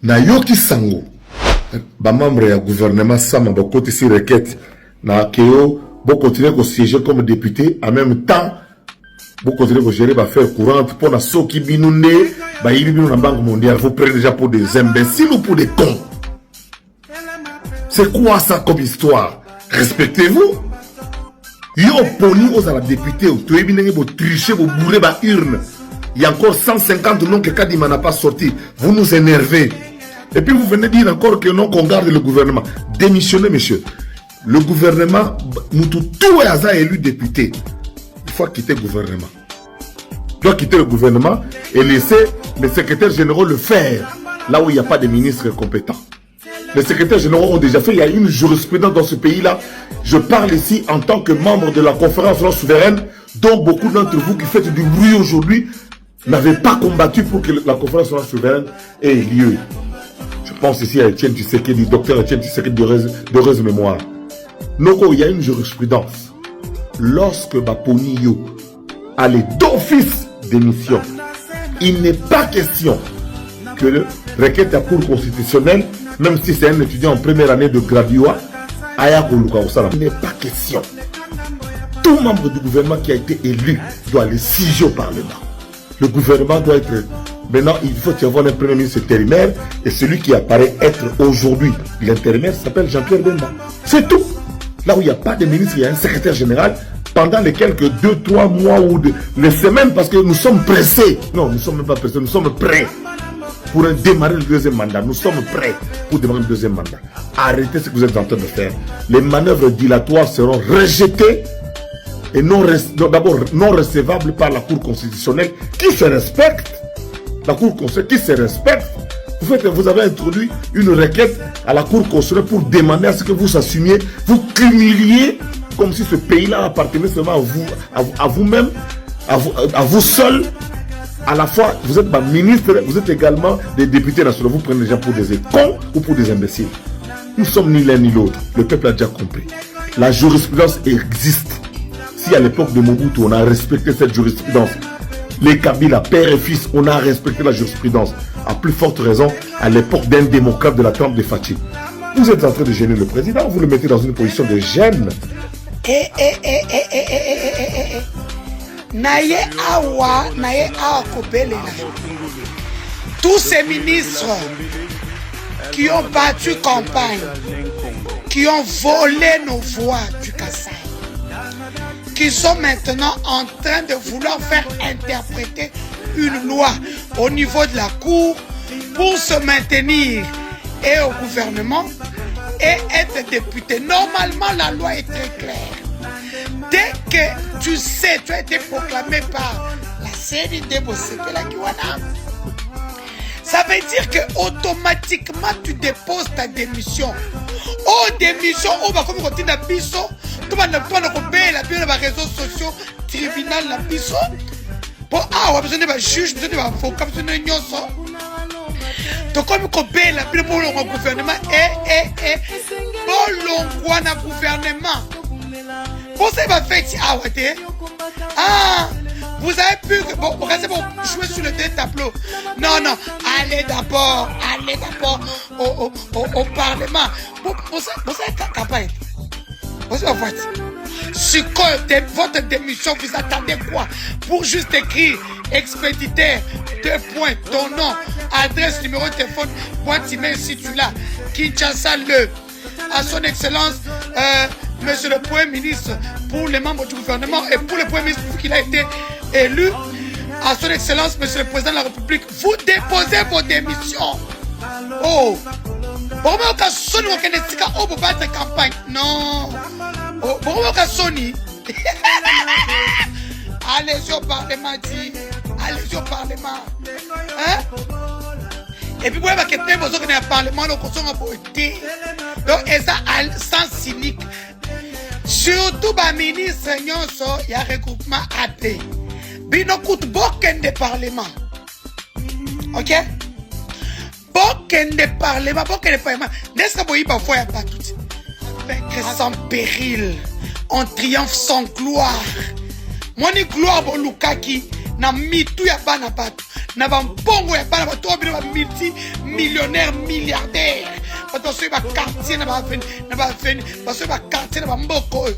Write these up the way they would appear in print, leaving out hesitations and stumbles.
na yoki sango ba membre ya gouvernement sama ba côté si requête na keo bo continuer ko siéger comme député en même temps bo continuer ko gérer ba faire courante pour na soki binunde ba yibi binu na banque mondiale. Vous prenez déjà pour des imbéciles ou pour des cons? C'est quoi ça comme histoire? Respectez-vous. Yo poni aux à la députée ou tu es bien vous tricher vous bourrer ba urne. Il y a encore 150 noms que Kadima n'a pas sorti. Vous nous énervez. Et puis vous venez dire encore que non, qu'on garde le gouvernement. Démissionnez, monsieur. Le gouvernement, nous tout est élu député. Il faut quitter le gouvernement. Il doit quitter le gouvernement et laisser les secrétaires généraux le faire. Là où il n'y a pas de ministres compétents. Les secrétaires généraux ont déjà fait. Il y a une jurisprudence dans ce pays-là. Je parle ici en tant que membre de la conférence souveraine, dont beaucoup d'entre vous qui faites du bruit aujourd'hui n'avaient pas combattu pour que la conférence souveraine ait lieu. Je pense ici à Etienne Tshisekedi, docteur Etienne Tshisekedi d'heureuse mémoire. Noko, il y a une jurisprudence. Lorsque Baponi a les d'office d'émission, il n'est pas question que le requête à cour constitutionnelle, même si c'est un étudiant en première année de graduat, il n'est pas question. Tout membre du gouvernement qui a été élu doit aller siéger au Parlement. Le gouvernement doit être... Maintenant, il faut y avoir un premier ministre intérimaire et celui qui apparaît être aujourd'hui l'intérimaire s'appelle Jean-Pierre Bemba. C'est tout. Là où il n'y a pas de ministre, il y a un secrétaire général pendant les quelques 2-3 mois ou les semaines parce que nous sommes pressés. Non, nous ne sommes même pas pressés, nous sommes prêts pour démarrer le deuxième mandat. Nous sommes prêts pour démarrer le deuxième mandat. Arrêtez ce que vous êtes en train de faire. Les manœuvres dilatoires seront rejetées et d'abord non recevables par la Cour constitutionnelle qui se respecte. La Cour constitutionnelle qui se respecte. Vous avez introduit une requête à la Cour constitutionnelle pour demander à ce que vous assumiez, vous cumuliez comme si ce pays-là appartenait seulement à vous-même, à vous seul. À la fois, vous êtes ministre, vous êtes également des députés nationaux. Vous prenez les gens pour des cons ou pour des imbéciles. Nous sommes ni l'un ni l'autre. Le peuple a déjà compris. La jurisprudence existe. Si à l'époque de Mobutu, on a respecté cette jurisprudence, les Kabila, père et fils, on a respecté la jurisprudence. À plus forte raison, à l'époque d'un démocrate de la trempe de Fachi. Vous êtes en train de gêner le président, vous le mettez dans une position de gêne. Naye awa kobelela. Tous ces ministres qui ont battu campagne, qui ont volé nos voix du Kassai, qui sont maintenant en train de vouloir faire interpréter une loi au niveau de la Cour pour se maintenir et au gouvernement et être député. Normalement, la loi est très claire. Dès que tu sais, tu as été proclamé par la CNID Bosekela Kiwana, ça veut dire que automatiquement tu déposes ta démission. Oh, démission, oh, bah, comme on dit, la biso, tout le monde a les réseaux sociaux, tribunal, la biso. Bon, ah, on a besoin de juge, besoin d'avocat, besoin de nyonso. Donc, comme on paye la biso pour le gouvernement, pour le gouvernement. Vous avez fait ah, vous avez pu bon, jouer sur le tableau. Non, allez d'abord au Parlement. Vous avez campagne. Vous avez voté. Sur votre démission, vous attendez quoi? Pour juste écrire expéditeur, 2 points, ton nom, adresse, numéro de téléphone, boîte email si tu l'as. Kinshasa à son excellence, monsieur le Premier ministre, pour les membres du gouvernement et pour le Premier ministre qu'il a été élu, à son excellence, monsieur le président de la République, vous déposez vos démissions. Oh, pourquoi vous battre campagne? Non. Pourquoi Sony? Allez-y au Parlement, dit. Allez-y au Parlement. Hein? Et puis, vous voyez que vous avez un Parlement, vous avez donc, et ça, sans cynique. Surtout, les ministres, il y a un regroupement AD. Bino coûte beaucoup de Parlement. Ok? Beaucoup de Parlement, n'est-ce que vous voyez parfois, il n'y a pas tout. Vaincre sans péril, on triomphe sans gloire. Moi, ni gloire pour Lukaki, na mitu ya bana bato na bambongo ya bana bato bino ba multimillionnaire milliardaire bato basoki baquartier na baveni basoki baquartier na bamboko oyo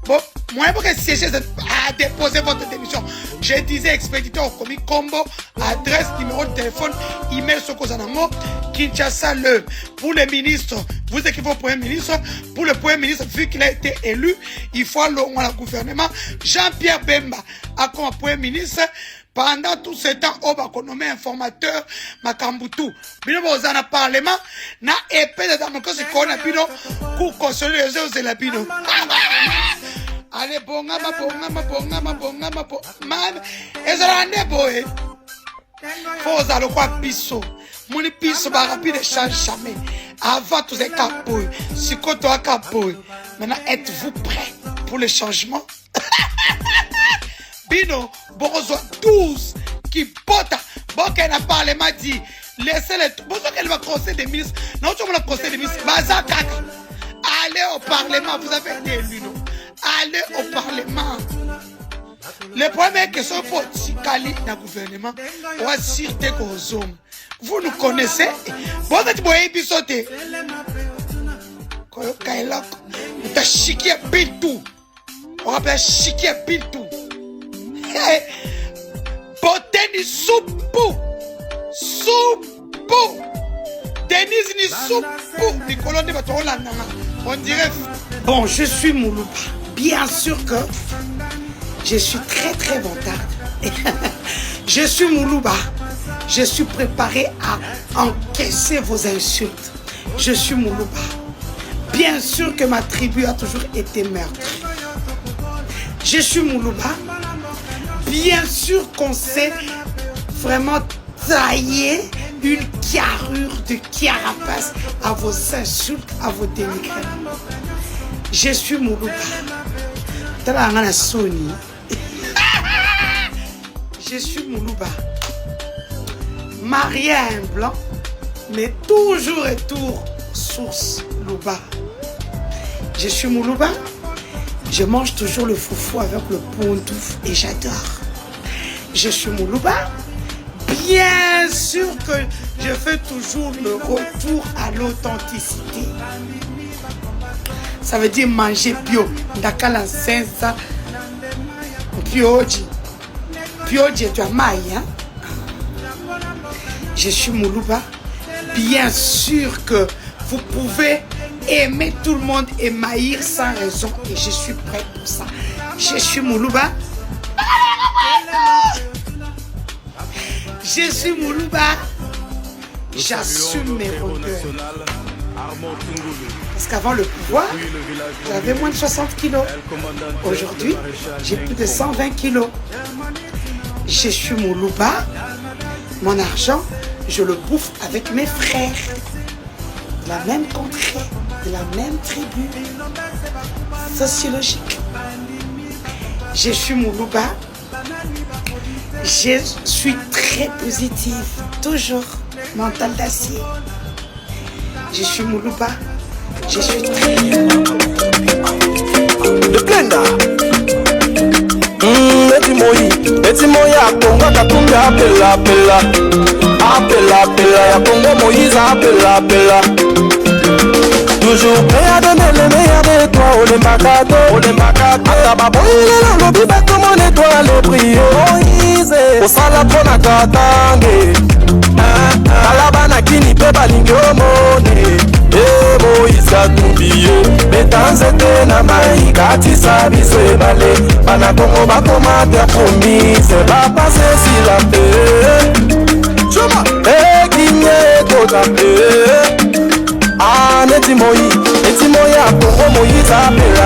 bon moyen pour que siège à déposer votre démission. Je disais expéditeur au commis combo, adresse, numéro de téléphone, email Sokozanamo, Kinshasa le. Pour les ministres, vous écrivez au Premier ministre. Pour le Premier ministre, vu qu'il a été élu, il faut aller au gouvernement. Jean-Pierre Bemba a comme Premier ministre. Pendant tout ce temps, on va nommé informateur, Makambutu. Bino bozana parlement, na épée de Damoclès, c'est qu'on a bino, pour consolider les œuvres de la bino. Allez, bongama, man, ezalane boy. Faut aller quoi piso. Mon piso va rapide change jamais. Avant tous les capots, si quand on a capots, maintenant êtes-vous prêts pour le changement? Bino, Borozo 12 qui porte, bon qu'elle a parlé, m'a dit, laissez les, bon qu'elle va conseiller des ministres, non, tu vas le conseiller des ministres, Baza Kaka, allez au Parlement, vous avez été élu, non? Allez au Parlement. Le problème est que ce pour Tikali dans le gouvernement, on va citer aux hommes. Vous nous connaissez, bon, vous êtes boyé sauter. Koyo Kailok, vous êtes chiqué pile tout. On rappelle chiqué pile tout. Poteni soupu. Denise ni soupu. Nicolas de Batola. On dirait. Bon, je suis Moulouba. Bien sûr que je suis très vantarde. Je suis Moulouba. Je suis préparé à encaisser vos insultes. Je suis Moulouba. Bien sûr que ma tribu a toujours été meurtrie. Je suis Moulouba. Bien sûr qu'on sait vraiment tailler une carrure de carapace à vos insultes, à vos dénigrements. Je suis Moulouba. Je suis Moulouba. Marié à un blanc, mais toujours et toujours source Louba. Je suis Moulouba. Je mange toujours le foufou avec le pondouf et j'adore. Je suis Moulouba. Bien sûr que je fais toujours le retour à l'authenticité. Ça veut dire manger bio. Dakala sensa. Pioji. Pioji tu as maille, hein? Je suis Moulouba. Bien sûr que vous pouvez aimer tout le monde et maïr sans raison. Et je suis prêt pour ça. Je suis Moulouba. Je suis Moulouba. J'assume mes rondeurs. Parce qu'avant le pouvoir, j'avais moins de 60 kilos. Aujourd'hui, j'ai plus de 120 kilos. Je suis Moulouba. Mon argent, je le bouffe avec mes frères. De la même contrée, de la même tribu. Sociologique. Je suis Moulouba. Je suis très positive. Toujours. Mental d'acier. Je suis Moulouba. Je suis très... Le Blenda. Eti moyi akonga katumbi apela ya Congo Moïse apela. Toujours prêt à donner le meilleur de toi. Olembakato Atababoyele lobi bakomo l'étoile brille. Moïse osala pona katange Kalabana kini pe balingi omone. Moïse atumbiye betanzete na mai katisa biso ebale. Bana Congo bakoma bia promise bapase silambe. Chuma kinye kotambe. Eti moyi a Congo Moïse apela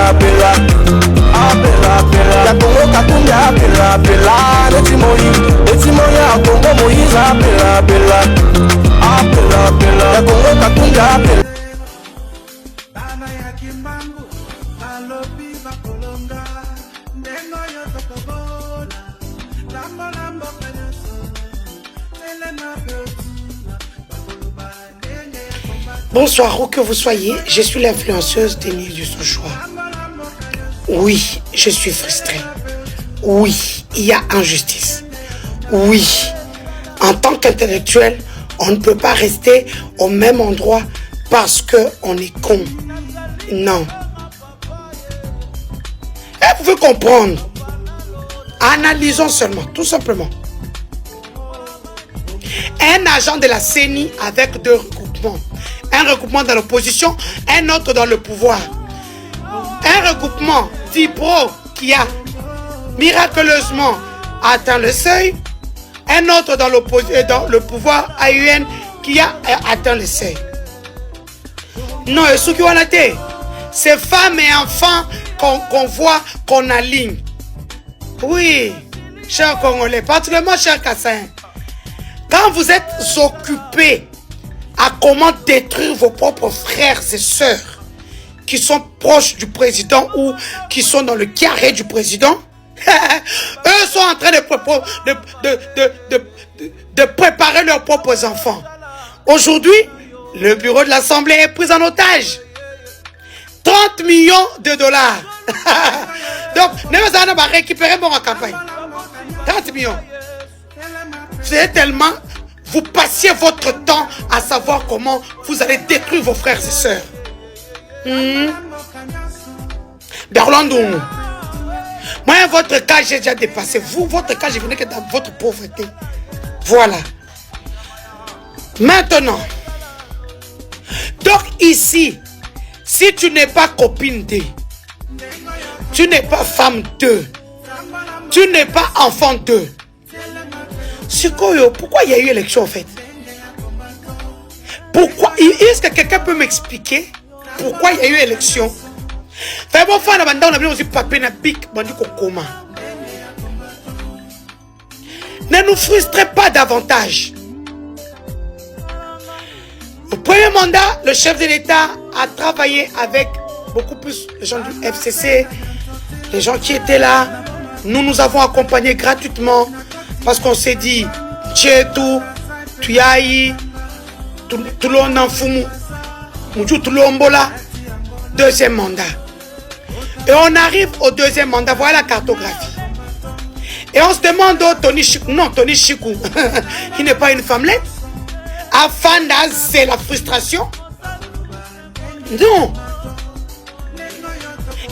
ya Congo katumbi apela. Eti moyi a Congo Moïse apela ya Congo katumbi apela. Bonsoir, où que vous soyez, je suis l'influenceuse Denise du Souchois. Oui, je suis frustrée. Oui, il y a injustice. Oui, en tant qu'intellectuel, on ne peut pas rester au même endroit parce qu'on est con. Non. Et vous pouvez comprendre. Analysons seulement, tout simplement. Un agent de la CENI avec 2 regroupements. Un regroupement dans l'opposition, un autre dans le pouvoir. Un regroupement d'Ipro qui a miraculeusement atteint le seuil. Un autre dans le pouvoir AUN qui a atteint le seuil. Non, et ceux qui ont été, ces femmes et enfants qu'on voit, qu'on aligne. Oui, chers Congolais, particulièrement chers Kassaïens, quand vous êtes occupés à comment détruire vos propres frères et sœurs qui sont proches du président ou qui sont dans le carré du président, eux sont en train de préparer leurs propres enfants. Aujourd'hui, le bureau de l'Assemblée est pris en otage. 30 millions de dollars. Donc, nous allons récupérer mon campagne. 30 millions. C'est tellement, vous passiez votre temps à savoir comment vous allez détruire vos frères et sœurs. Berlandou. Moi, votre cas, j'ai déjà dépassé. Vous, votre cas, je venais que dans votre pauvreté. Voilà. Maintenant, donc ici, si tu n'es pas copine d'eux, tu n'es pas femme d'eux, tu n'es pas enfant d'eux, pourquoi il y a eu élection en fait? Pourquoi? Est-ce que quelqu'un peut m'expliquer pourquoi il y a eu élection? Ne nous frustrez pas davantage. Au premier mandat, le chef de l'État a travaillé avec beaucoup plus les gens du FCC, les gens qui étaient là. Nous avons accompagné gratuitement parce qu'on s'est dit, Tchetou, Tuyaï, tout le monde en fout, tout le monde là. Deuxième mandat. Et on arrive au deuxième mandat, voilà la cartographie. Et on se demande, oh, Tony Chikou, non, Tony Chikou, il n'est pas une femmelette. Afin c'est la frustration. Non.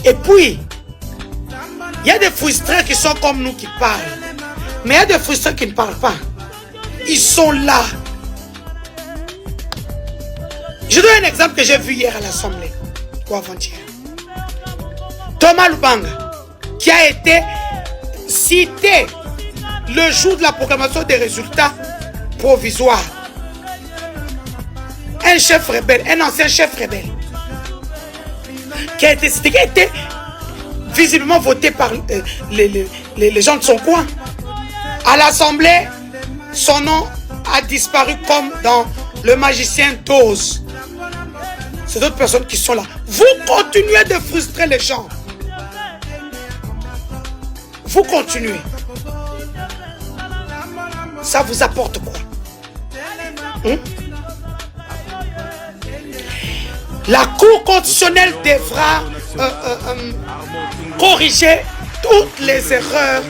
Et puis, il y a des frustrés qui sont comme nous qui parlent. Mais il y a des frustrés qui ne parlent pas. Ils sont là. Je donne un exemple que j'ai vu hier à l'Assemblée, ou avant-hier. Thomas Lubanga, qui a été cité le jour de la proclamation des résultats provisoires. Un chef rebelle, un ancien chef rebelle, qui a été cité, qui a été visiblement voté par les gens de son coin. À l'Assemblée, son nom a disparu comme dans Le Magicien d'Oz. C'est d'autres personnes qui sont là. Vous continuez de frustrer les gens. Vous continuez. Ça vous apporte quoi? La Cour constitutionnelle devra corriger toutes les erreurs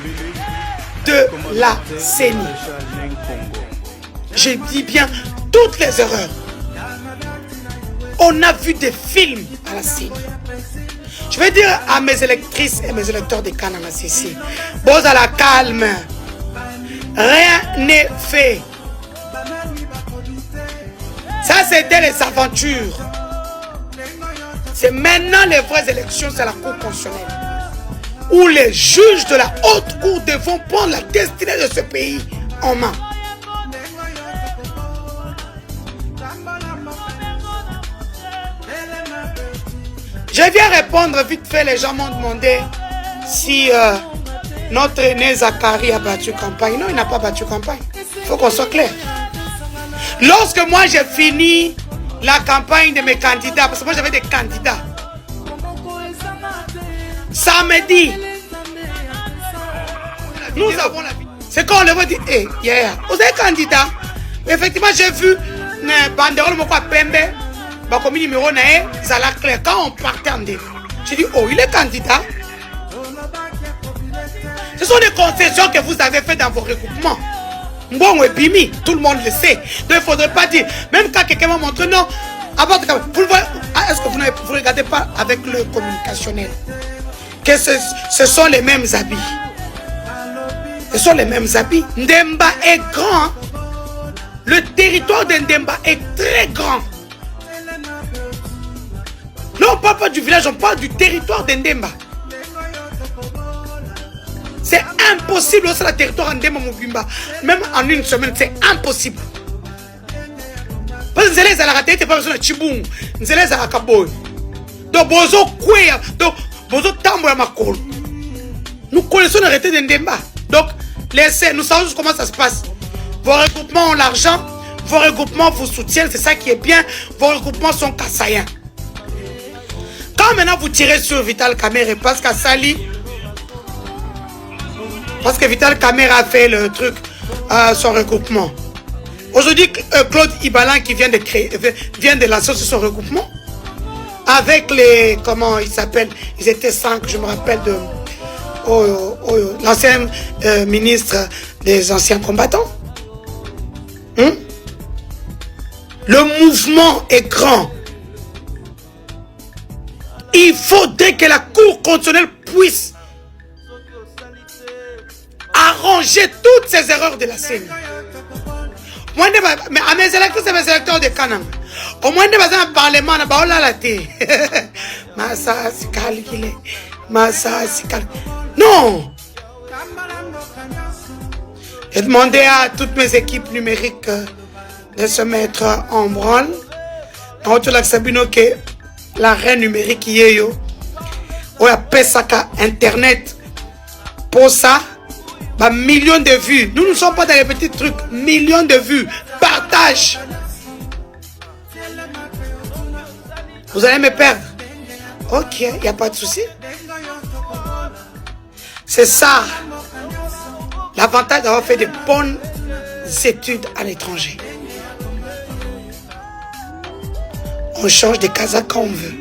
de la CENI. Je dis bien toutes les erreurs. On a vu des films à la CENI. Je vais dire à mes électrices et mes électeurs de Canada ici, bon à la calme, rien n'est fait. Ça c'était les aventures. C'est maintenant les vraies élections, c'est la Cour constitutionnelle. Où les juges de la haute cour devront prendre la destinée de ce pays en main. Je viens répondre vite fait, les gens m'ont demandé si notre aîné Zachary a battu campagne. Non, il n'a pas battu campagne. Il faut qu'on soit clair. Lorsque moi j'ai fini la campagne de mes candidats, parce que moi j'avais des candidats, samedi, nous avons la vie. C'est quand on leur dit, hey, yeah, vous êtes candidat. Effectivement, j'ai vu banderole moko pembe. Comme numéro Zala clair. Quand on partait en début, j'ai dit, oh, il est candidat. Ce sont des concessions que vous avez faites dans vos regroupements. Mbongo et Bimi, tout le monde le sait. Donc il ne faudrait pas dire, même quand quelqu'un m'a montré, non, est-ce que vous ne regardez pas avec le communicationnel que ce sont les mêmes habits? Ce sont les mêmes habits. Ndemba est grand. Le territoire de Ndemba est très grand. Non, on ne parle pas du village, on parle du territoire de Ndemba. C'est impossible aussi le territoire en Ndemba Mubimba. Même en une semaine, c'est impossible. Parce que Nzele Zala Raté, c'est pas besoin de Chibung. Nzele Zala Kaboy. Donc, Bozo Kouya. Donc, Bozo Tambo ya Makolo. Nous connaissons le retraité de Ndemba. Donc, nous savons comment ça se passe. Vos regroupements ont l'argent. Vos regroupements vous soutiennent. C'est ça qui est bien. Vos regroupements sont kassaïens. Quand maintenant vous tirez sur Vital Kamerhe parce qu'à Sali, parce que Vital Kamerhe a fait le truc, son regroupement. Aujourd'hui, Claude Ibalan qui vient de lancer son regroupement avec les, comment ils s'appellent, ils étaient 5, je me rappelle de l'ancien ministre des anciens combattants. Le mouvement est grand. Il faudrait que la Cour constitutionnelle puisse arranger toutes ces erreurs de la CENI. Mais à mes électeurs, c'est mes électeurs de Kanam. Au moins, dans un parlement, on a la thé. Massa, c'est calculé. Massa, c'est calculé. Non! J'ai demandé à toutes mes équipes numériques de se mettre en branle. En tout cas, Sabino, que la reine numérique qui est yo, on appelle ça Internet. Pour ça, bah, millions de vues. Nous ne sommes pas dans les petits trucs. Millions de vues. Partage. Vous allez me perdre. Ok, il n'y a pas de souci. C'est ça. L'avantage d'avoir fait de bonnes études à l'étranger. On change de casa quand on veut.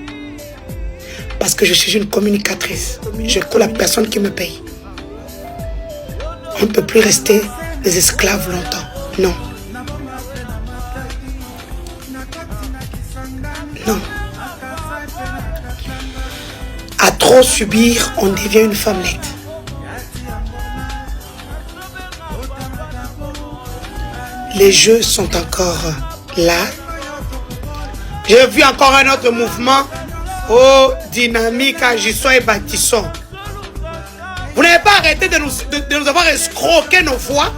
Parce que je suis une communicatrice. Je coule la personne qui me paye. On ne peut plus rester des esclaves longtemps. Non. Non. À trop subir, on devient une femmelette. Les jeux sont encore là. J'ai vu encore un autre mouvement. Oh, dynamique, agissons et bâtissons. Vous n'avez pas arrêté de nous avoir escroqué nos voix.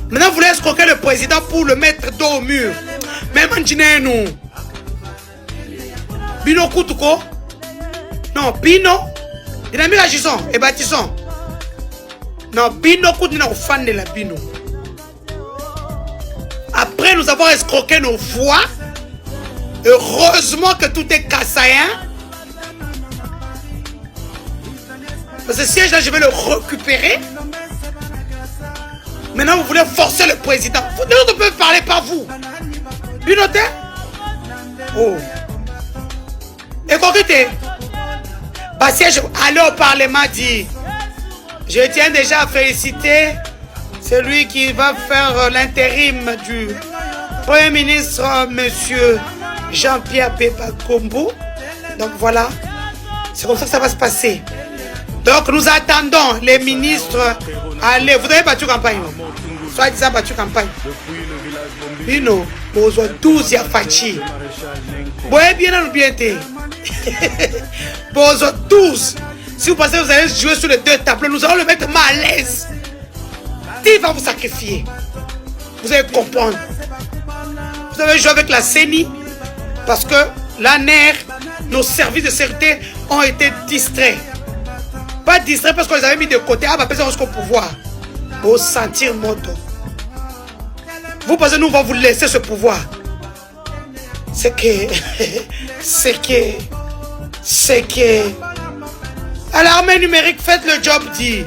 Maintenant, vous voulez escroquer le président pour le mettre dos au mur. Mais imaginez nous. Bino Koutuko. Non, Bino. Dynamique, agissons et bâtissons. Non, Bino Koutuko, fan de la Bino. Après nous avoir escroqué nos voix, heureusement que tout est kassaïen. Parce que ce siège là, je vais le récupérer. Maintenant, vous voulez forcer le président. Nous ne pouvons parler par vous. Une autre? Oh. Et quoi que t'es? Parce que allez au Parlement dit, je tiens déjà à féliciter celui qui va faire l'intérim du Premier ministre, monsieur Jean-Pierre Bemba Gombo. Donc voilà, c'est comme ça que ça va se passer. Donc nous attendons les ministres. Allez, vous avez battu campagne. Soit disant battu campagne. Bino, besoin 12 Yafachi. Boye bien ou bien t'es. Besoin 12. Si vous pensez que vous allez jouer sur les deux tableaux, nous allons le mettre mal à l'aise. Il va vous sacrifier. Vous allez comprendre. Vous avez joué avec la CENI parce que la NER, nos services de sécurité ont été distraits. Pas distraits parce qu'on les avait mis de côté. Ah, bah, personne jusqu'au pouvoir. Pour sentir moto. Vous pensez nous, on va vous laisser ce pouvoir. C'est que. À l'armée numérique, faites le job dit.